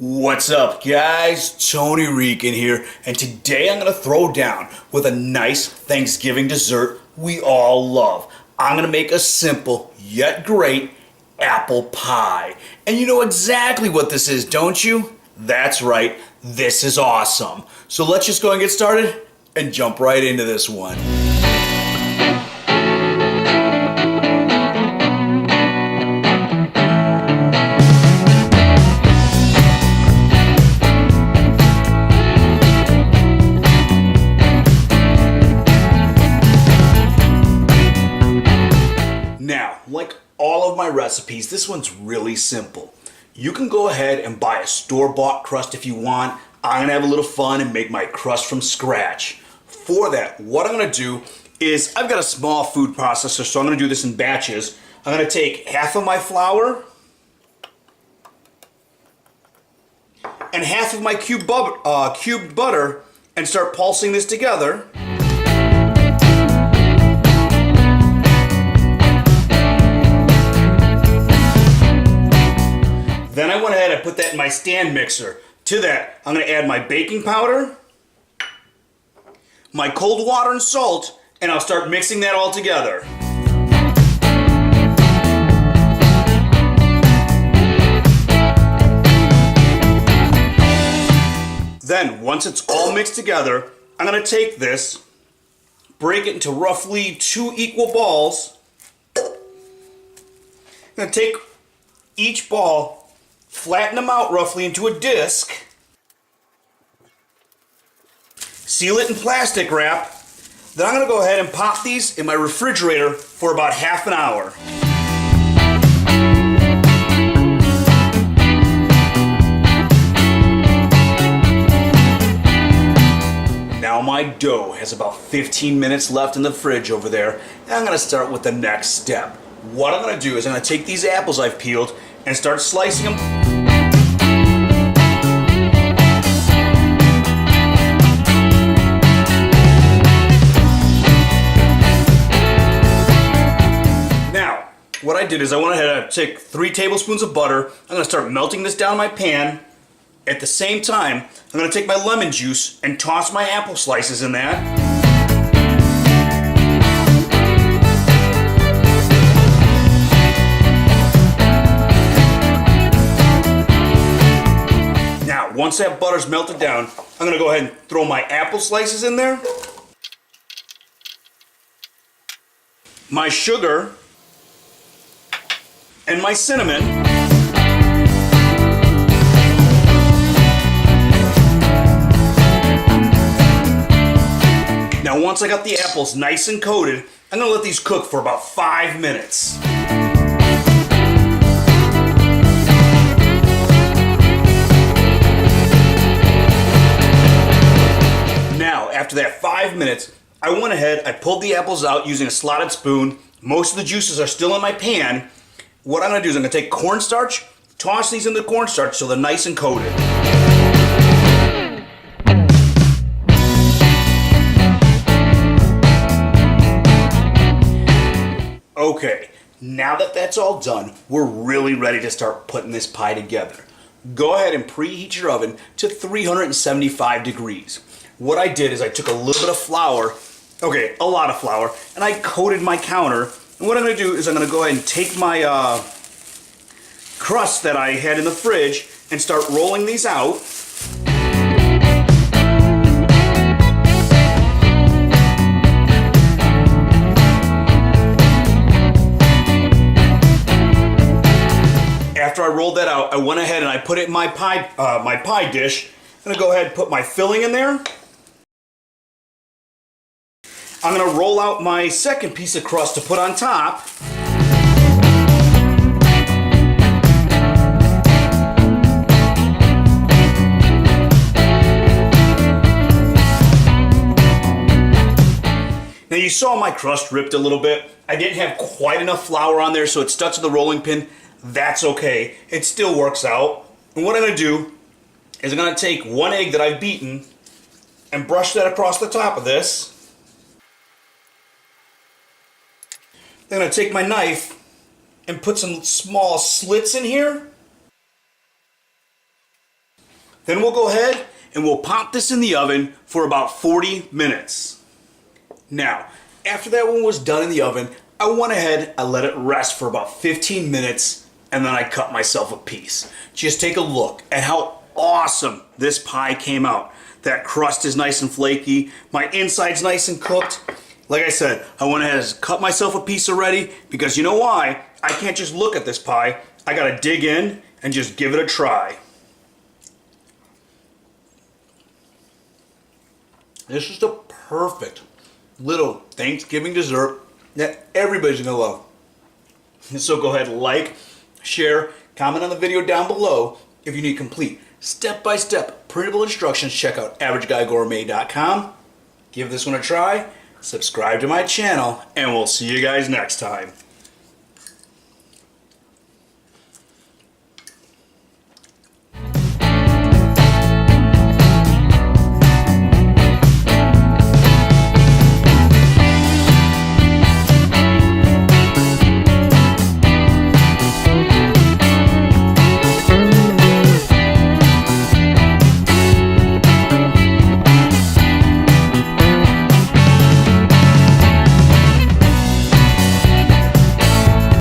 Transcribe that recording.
What's up, guys? Tony Reekin here, and today I'm going to throw down with a nice Thanksgiving dessert we all love. I'm going to make a simple yet great apple pie. And you know exactly what this is, don't you? That's right, this is awesome. So let's just go and get started and jump right into this one. Now, like all of my recipes, this one's really simple. You can go ahead and buy a store-bought crust if you want. I'm gonna have a little fun and make my crust from scratch. For that, what I'm gonna do is, I've got a small food processor, so I'm gonna do this in batches. I'm gonna take half of my flour and half of my cubed butter and start pulsing this together. Then I went ahead and put that in my stand mixer. To that, I'm going to add my baking powder, my cold water and salt, and I'll start mixing that all together. Then, once it's all mixed together, I'm going to take this, break it into roughly 2 equal balls. I'm going to take each ball, flatten them out roughly into a disc, seal it in plastic wrap. Then I'm going to go ahead and pop these in my refrigerator for about half an hour. Now my dough has about 15 minutes left in the fridge over there, and I'm going to start with the next step. What I'm going to do is I'm going to take these apples I've peeled and start slicing them. Now, what I did is I went ahead and took 3 tablespoons of butter. I'm going to start melting this down in my pan. At the same time, I'm going to take my lemon juice and toss my apple slices in that. Once that butter's melted down, I'm going to go ahead and throw my apple slices in there, my sugar, and my cinnamon. Now once I got the apples nice and coated, I'm going to let these cook for about 5 minutes. After that 5 minutes, I went ahead, I pulled the apples out using a slotted spoon. Most of the juices are still in my pan. What I'm going to do is I'm going to take cornstarch, toss these in the cornstarch so they're nice and coated. Okay, now that that's all done, we're really ready to start putting this pie together. Go ahead and preheat your oven to 375 degrees. What I did is I took a little bit of flour, a lot of flour, and I coated my counter. And what I'm going to do is I'm going to go ahead and take my crust that I had in the fridge and start rolling these out. After I rolled that out, I went ahead and I put it in my pie dish. I'm going to go ahead and put my filling in there. I'm going to roll out my second piece of crust to put on top. Now you saw my crust ripped a little bit. I didn't have quite enough flour on there, so it stuck to the rolling pin. That's okay. It still works out. And what I'm going to do is I'm going to take 1 egg that I've beaten and brush that across the top of this. Then I'm going to take my knife and put some small slits in here. Then we'll go ahead and we'll pop this in the oven for about 40 minutes. Now, after that one was done in the oven, I went ahead, I let it rest for about 15 minutes, and then I cut myself a piece. Just take a look at how awesome this pie came out. That crust is nice and flaky, my inside's nice and cooked. Like I said, I went ahead and cut myself a piece already because you know why? I can't just look at this pie. I gotta dig in and just give it a try. This is the perfect little Thanksgiving dessert that everybody's gonna love. So go ahead, like, share, comment on the video down below. If you need complete step-by-step printable instructions, check out AverageGuyGourmet.com. Give this one a try, subscribe to my channel, and we'll see you guys next time.